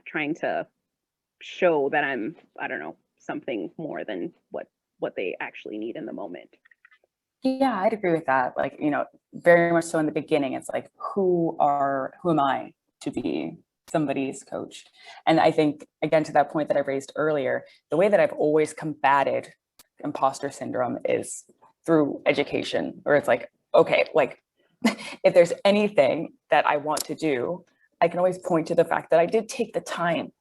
trying to show that I'm, I don't know, something more than what they actually need in the moment. Yeah, I'd agree with that. Like, very much so in the beginning, it's like, who am I to be somebody's coach? And I think, again, to that point that I raised earlier, the way that I've always combated imposter syndrome is through education, where it's like, okay, like if there's anything that I want to do, I can always point to the fact that I did take the time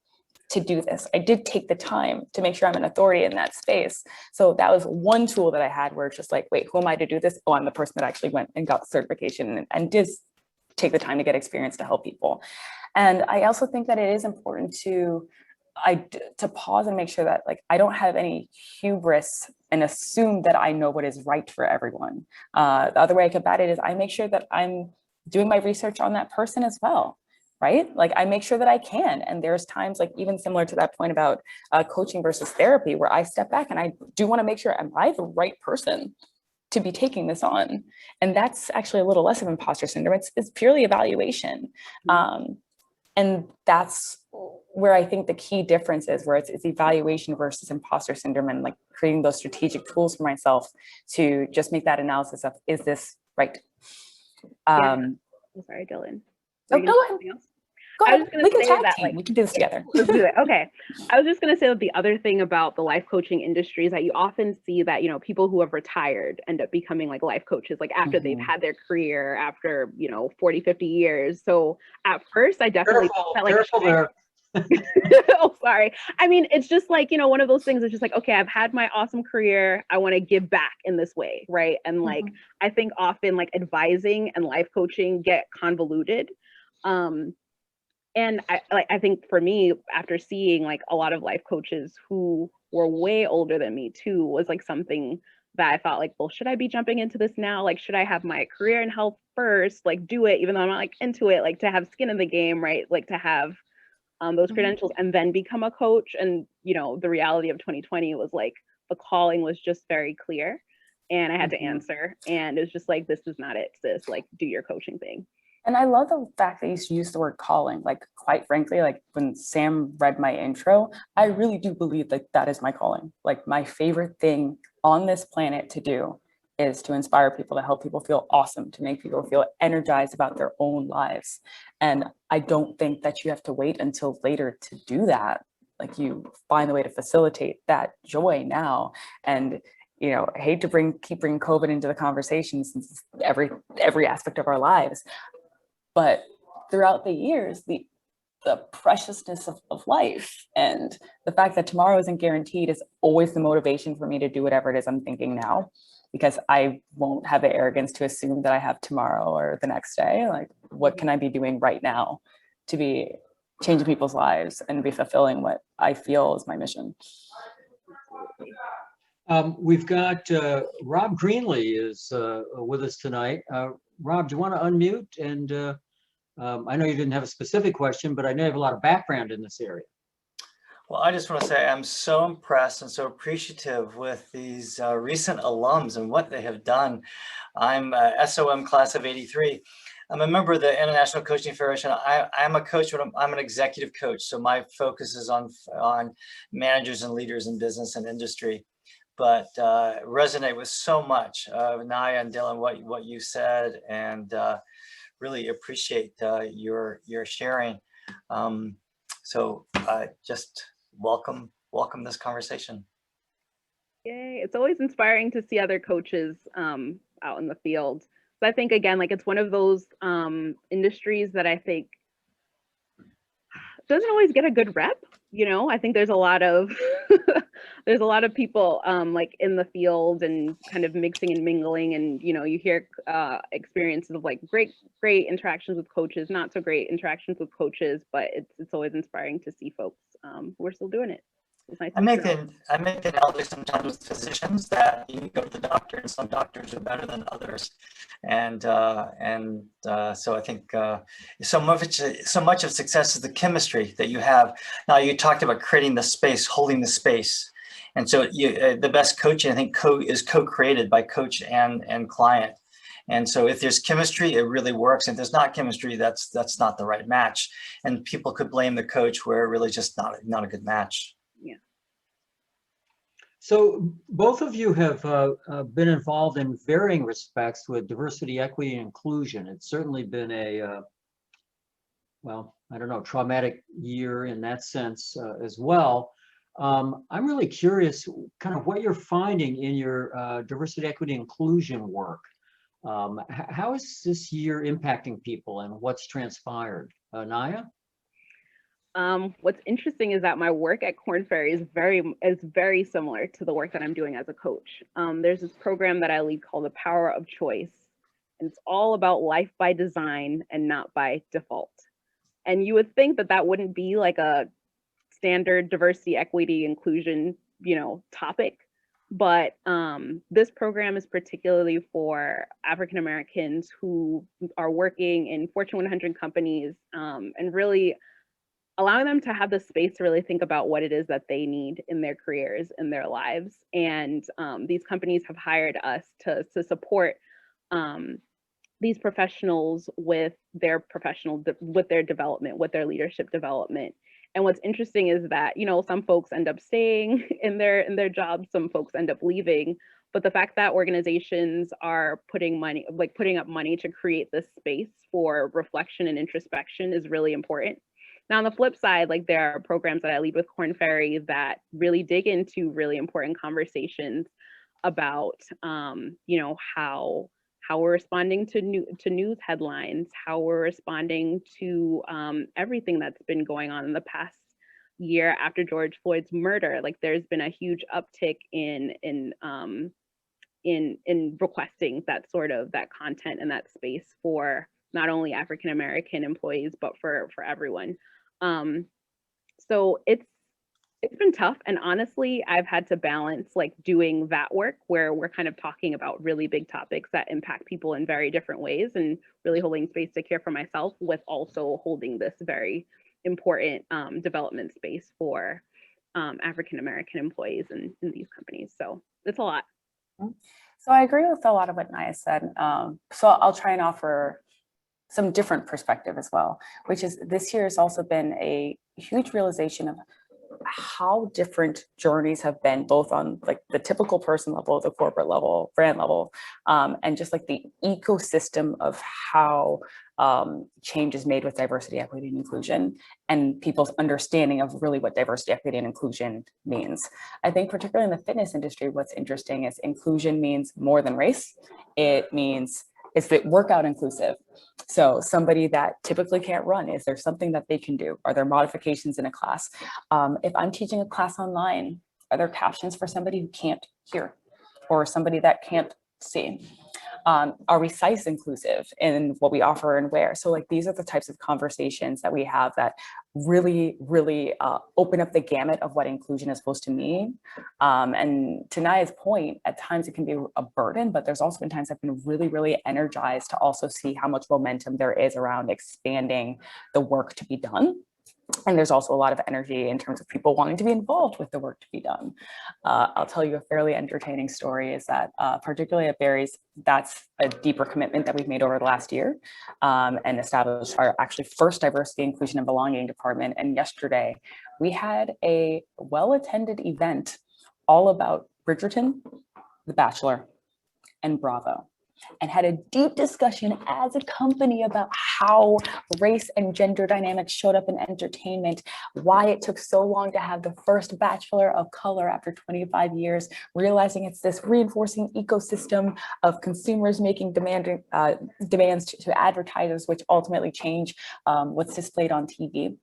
to do this. I did take the time to make sure I'm an authority in that space. So that was one tool that I had where it's just like, wait, who am I to do this? Oh, I'm the person that actually went and got certification and did take the time to get experience to help people. And I also think that it is important to pause and make sure that like I don't have any hubris and assume that I know what is right for everyone. The other way I combat it is I make sure that I'm doing my research on that person as well, right? Like I make sure that I can. And there's times like even similar to that point about coaching versus therapy, where I step back and I do want to make sure, am I the right person to be taking this on? And that's actually a little less of imposter syndrome. It's purely evaluation. And that's where I think the key difference is, where it's evaluation versus imposter syndrome, and like creating those strategic tools for myself to just make that analysis of, is this right? I'm sorry, Dylan. Oh, go ahead. Go ahead. We can tag that, team. like, we can do this together. Let's do it. Okay. I was just going to say that the other thing about the life coaching industry is that you often see that, people who have retired end up becoming like life coaches, like after they've had their career after, 40, 50 years. So at first I definitely felt like, careful there. oh, sorry. I mean, it's just like, one of those things. It's just like, okay, I've had my awesome career. I want to give back in this way. Right. And like, I think often like advising and life coaching get convoluted. And I think for me, after seeing like a lot of life coaches who were way older than me too, was like something that I thought like, well, should I be jumping into this now? Like, should I have my career and health first? Like do it, even though I'm not like into it, like to have skin in the game, right? Like to have those credentials and then become a coach. And, the reality of 2020 was like, the calling was just very clear and I had to answer. And it was just like, this is not it, sis, like do your coaching thing. And I love the fact that you used the word calling. Like, quite frankly, like when Sam read my intro, I really do believe that that is my calling. Like, my favorite thing on this planet to do is to inspire people, to help people feel awesome, to make people feel energized about their own lives. And I don't think that you have to wait until later to do that. Like, you find a way to facilitate that joy now. And I hate to keep bringing COVID into the conversation, since it's every aspect of our lives. But throughout the years, the preciousness of life and the fact that tomorrow isn't guaranteed is always the motivation for me to do whatever it is I'm thinking now, because I won't have the arrogance to assume that I have tomorrow or the next day. Like, what can I be doing right now to be changing people's lives and be fulfilling what I feel is my mission? We've got Rob Greenlee is with us tonight. Rob, do you want to unmute? And I know you didn't have a specific question, but I know you have a lot of background in this area. Well, I just want to say I'm so impressed and so appreciative with these recent alums and what they have done. I'm SOM class of '83. I'm a member of the International Coaching Federation. I'm a coach, but I'm an executive coach. So my focus is on managers and leaders in business and industry. But resonate with so much of Naya and Dylan, what you said, and really appreciate your sharing. So just welcome this conversation. Yay, it's always inspiring to see other coaches out in the field. So I think, again, like, it's one of those industries that I think doesn't always get a good rep. I think there's a lot of there's a lot of people like in the field and kind of mixing and mingling, and you hear experiences of like great interactions with coaches, not so great interactions with coaches, but it's always inspiring to see folks who are still doing it. It's nice. I make the analogy sometimes with physicians that you go to the doctor, and some doctors are better than others, and so I think so much of success is the chemistry that you have. Now, you talked about creating the space, holding the space, and so the best coaching, I think, is co-created by coach and client. And so if there's chemistry, it really works. If there's not chemistry, that's not the right match. And people could blame the coach where it really just not a good match. Yeah. So both of you have been involved in varying respects with diversity, equity, and inclusion. It's certainly been a, well, I don't know, traumatic year in that sense as well. I'm really curious kind of what you're finding in your diversity, equity, inclusion work. How is this year impacting people and what's transpired? Naya? What's interesting is that my work at Korn Ferry is very similar to the work that I'm doing as a coach. There's this program that I lead called The Power of Choice, and it's all about life by design and not by default. And you would think that that wouldn't be like a standard diversity, equity, inclusion, topic, but this program is particularly for African Americans who are working in Fortune 100 companies, and really allowing them to have the space to really think about what it is that they need in their careers, in their lives. And these companies have hired us to support these professionals with their development, with their leadership development. And what's interesting is that, some folks end up staying in their jobs, some folks end up leaving. But the fact that organizations are putting up money to create this space for reflection and introspection is really important. Now, on the flip side, there are programs that I lead with Korn Ferry that really dig into really important conversations about, how we're responding to news headlines, how we're responding to everything that's been going on in the past year after George Floyd's murder. There's been a huge uptick in requesting that content and that space for not only African American employees, but for everyone. So it's been tough. And honestly, I've had to balance doing that work where we're kind of talking about really big topics that impact people in very different ways, and really holding space to care for myself, with also holding this very important development space for African American employees in these companies. So it's a lot. So I agree with a lot of what Naya said. So I'll try and offer some different perspective as well, which is this year has also been a huge realization of how different journeys have been, both on like the typical person level, the corporate level, brand level, and just like the ecosystem of how change is made with diversity, equity, and inclusion, and people's understanding of really what diversity, equity, and inclusion means. I think particularly in the fitness industry, what's interesting is inclusion means more than race. It means it's the workout inclusive. So somebody that typically can't run, is there something that they can do? Are there modifications in a class? If I'm teaching a class online, are there captions for somebody who can't hear or somebody that can't see? Are we size inclusive in what we offer and where? So like these are the types of conversations that we have that really, really open up the gamut of what inclusion is supposed to mean. And to Naya's point, at times it can be a burden, but there's also been times I've been really, really energized to also see how much momentum there is around expanding the work to be done. And there's also a lot of energy in terms of people wanting to be involved with the work to be done. I'll tell you a fairly entertaining story is that particularly at Barry's, that's a deeper commitment that we've made over the last year and established our actually first diversity, inclusion, and belonging department. And yesterday we had a well-attended event all about Bridgerton, The Bachelor, and Bravo, and had a deep discussion as a company about how race and gender dynamics showed up in entertainment, why it took so long to have the first bachelor of color after 25 years, realizing it's this reinforcing ecosystem of consumers making demands to advertisers, which ultimately change what's displayed on TV.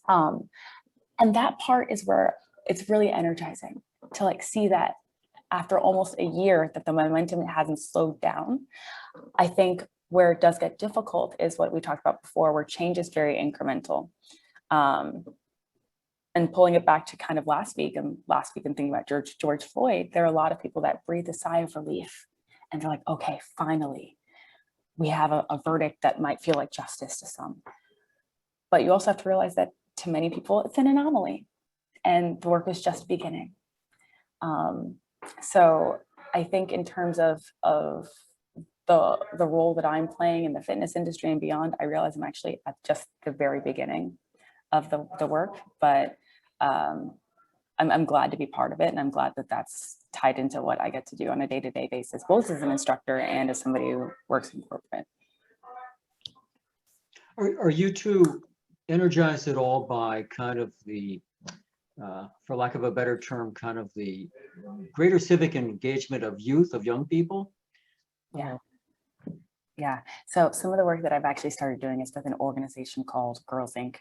And that part is where it's really energizing to like see that after almost a year that the momentum hasn't slowed down. I think where it does get difficult is what we talked about before, where change is very incremental. And pulling it back to kind of last week and thinking about George Floyd, there are a lot of people that breathe a sigh of relief and they're like, okay, finally, we have a verdict that might feel like justice to some. But you also have to realize that to many people, it's an anomaly and the work is just beginning. So I think in terms of the role that I'm playing in the fitness industry and beyond, I realize I'm actually at just the very beginning of the work, but I'm glad to be part of it. And I'm glad that that's tied into what I get to do on a day-to-day basis, both as an instructor and as somebody who works in corporate. Are you two energized at all by kind of the for lack of a better term, kind of the greater civic engagement of youth, of young people? Yeah. Yeah. So some of the work that I've actually started doing is with an organization called Girls Inc.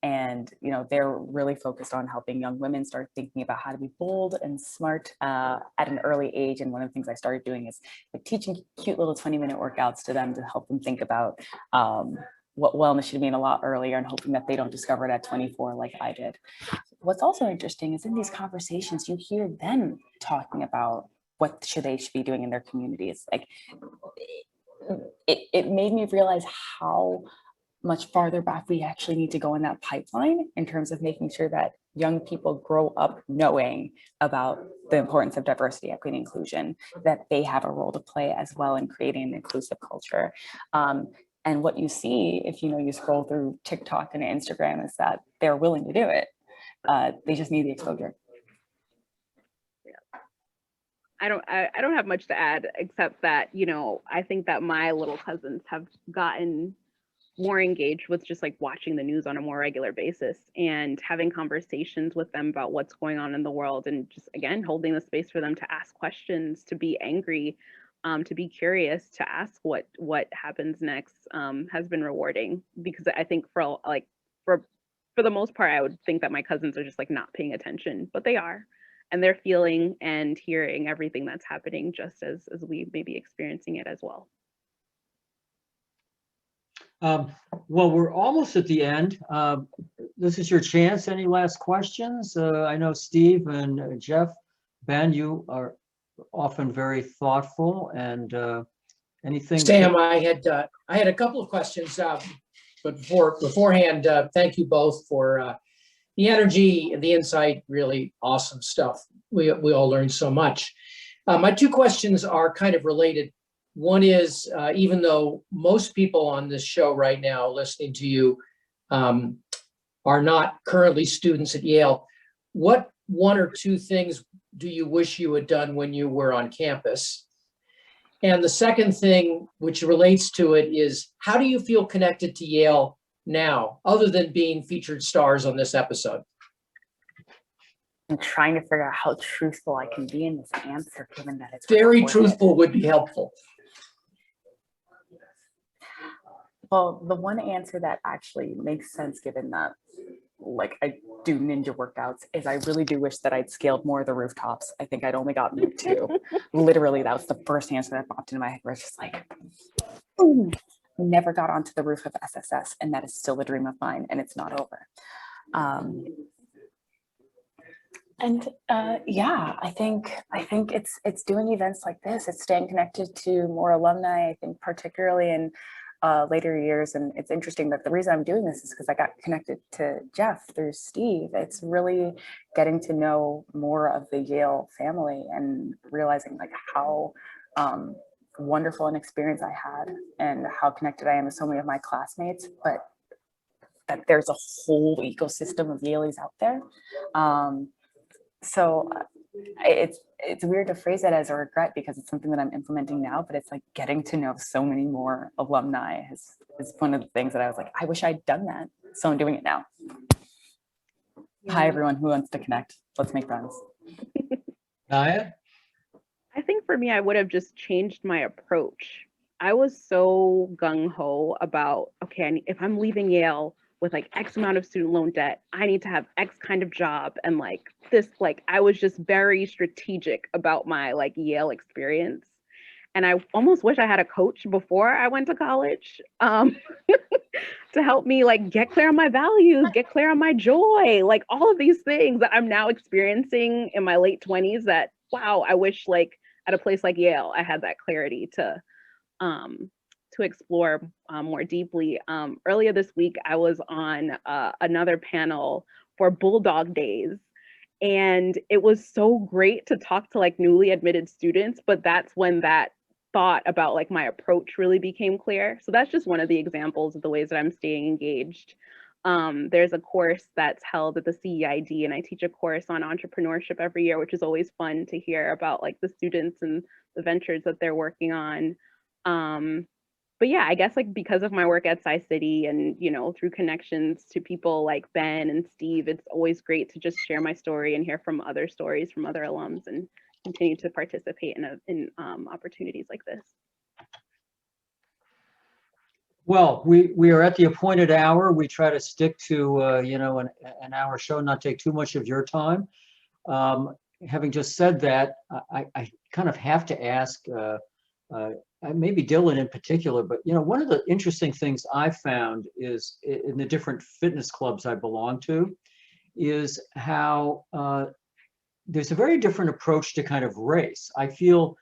And, you know, they're really focused on helping young women start thinking about how to be bold and smart at an early age. And one of the things I started doing is like teaching cute little 20-minute workouts to them to help them think about what wellness should mean a lot earlier, and hoping that they don't discover it at 24 like I did. What's also interesting is in these conversations, you hear them talking about what they should be doing in their communities. Like it made me realize how much farther back we actually need to go in that pipeline in terms of making sure that young people grow up knowing about the importance of diversity, equity, and inclusion, that they have a role to play as well in creating an inclusive culture. And what you see if you scroll through TikTok and Instagram is that they're willing to do it. They just need the exposure. Yeah. I don't have much to add except that, I think that my little cousins have gotten more engaged with just like watching the news on a more regular basis and having conversations with them about what's going on in the world, and just again holding the space for them to ask questions, to be angry, to be curious, to ask what happens next has been rewarding, because I think for the most part I would think that my cousins are just like not paying attention, but they are, and they're feeling and hearing everything that's happening just as we may be experiencing it as well. Well, we're almost at the end. This is your chance. Any last questions? I know Steve and Jeff, Ben, you are often very thoughtful, and anything. Sam, I had a couple of questions, but beforehand, thank you both for the energy and the insight. Really awesome stuff. We all learned so much. My two questions are kind of related. One is, even though most people on this show right now listening to you are not currently students at Yale, what one or two things do you wish you had done when you were on campus? And the second thing, which relates to it, is how do you feel connected to Yale now, other than being featured stars on this episode? I'm trying to figure out how truthful I can be in this answer, given that it's Very recorded. truthful would be helpful. Well, the one answer that actually makes sense, given that like I do ninja workouts, is I really do wish that I'd scaled more of the rooftops. I think I'd only gotten two. Literally, that was the first answer that popped into my head, where it's just like, boom. Never got onto the roof of SSS, and that is still a dream of mine, and it's not over. Yeah, I think it's doing events like this. It's staying connected to more alumni. I think particularly in later years, and it's interesting that the reason I'm doing this is because I got connected to Jeff through Steve. It's really getting to know more of the Yale family and realizing like how wonderful an experience I had and how connected I am with so many of my classmates, but that there's a whole ecosystem of Yaleys out there. So it's weird to phrase it as a regret because it's something that I'm implementing now, but it's like getting to know so many more alumni is one of the things that I was like, I wish I'd done that. So I'm doing it now. Yeah. Hi, everyone who wants to connect. Let's make friends. Naya? I think for me, I would have just changed my approach. I was so gung-ho about, okay, if I'm leaving Yale with like X amount of student loan debt, I need to have X kind of job. And like this, like I was just very strategic about my like Yale experience. And I almost wish I had a coach before I went to college to help me like get clear on my values, get clear on my joy, like all of these things that I'm now experiencing in my late 20s that, wow, I wish like at a place like Yale, I had that clarity to explore more deeply. Earlier this week, I was on another panel for Bulldog Days, and it was so great to talk to like newly admitted students, but that's when that thought about like my approach really became clear. So that's just one of the examples of the ways that I'm staying engaged. There's a course that's held at the CEID, and I teach a course on entrepreneurship every year, which is always fun to hear about like the students and the ventures that they're working on. But yeah, I guess like because of my work at Sci-City and, you know, through connections to people like Ben and Steve, it's always great to just share my story and hear from other stories from other alums and continue to participate in opportunities like this. Well, we are at the appointed hour. We try to stick to, you know, an hour show, not take too much of your time. Having just said that, I kind of have to ask, maybe Dylan in particular, but, you know, one of the interesting things I found is in the different fitness clubs I belong to is how there's a very different approach to kind of race. I feel,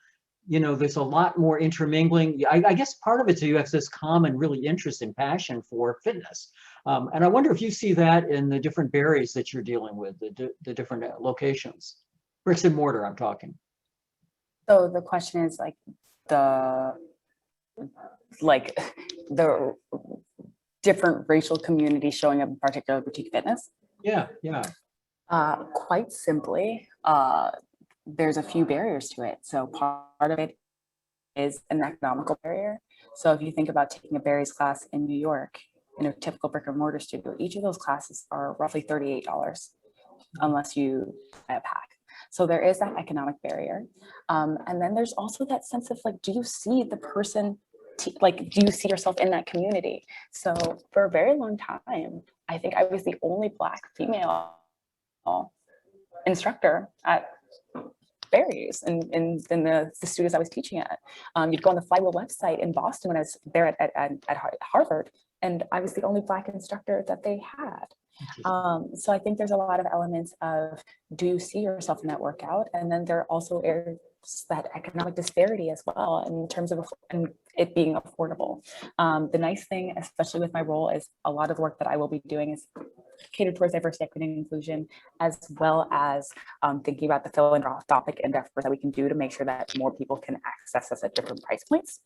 you know, there's a lot more intermingling. I guess part of it is you have this common really interest and passion for fitness. And I wonder if you see that in the different berries that you're dealing with, the different locations, bricks and mortar, I'm talking. So the question is like the different racial communities showing up in particular boutique fitness? Yeah, yeah. Quite simply, there's a few barriers to it. So part of it is an economical barrier. So if you think about taking a Barry's class in New York, in a typical brick and mortar studio, each of those classes are roughly $38 unless you buy a pack. So there is that economic barrier. And then there's also that sense of like, do you see the person, do you see yourself in that community? So for a very long time, I think I was the only Black female instructor at Barry's in the studios I was teaching at. You'd go on the Flywheel website in Boston when I was there at Harvard, and I was the only Black instructor that they had. So I think there's a lot of elements of, do you see yourself in that workout? And then there also is that economic disparity as well in terms of it being affordable. The nice thing, especially with my role, is a lot of the work that I will be doing is catered towards diversity, equity, and inclusion, as well as thinking about the philanthropic endeavors that we can do to make sure that more people can access us at different price points.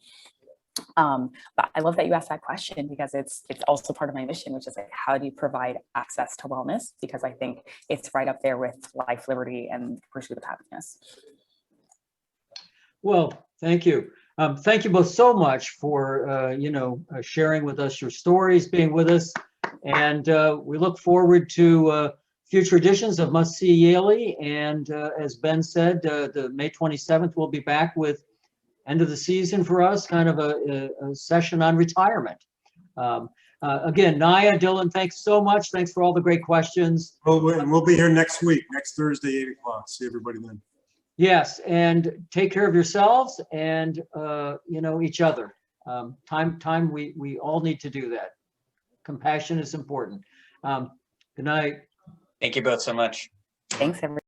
But I love that you asked that question, because it's also part of my mission, which is like, how do you provide access to wellness? Because I think it's right up there with life, liberty, and pursuit of happiness. Well, thank you. Thank you both so much for, sharing with us your stories, being with us. And we look forward to future editions of Must See Yale. And as Ben said, the May 27th, we'll be back with end of the season for us, kind of a session on retirement. Again, Naya, Dylan, thanks so much. Thanks for all the great questions. We'll be here next week, next Thursday, 8 o'clock. See everybody then. Yes, and take care of yourselves and each other. We all need to do that. Compassion is important. Good night. Thank you both so much. Thanks, everyone.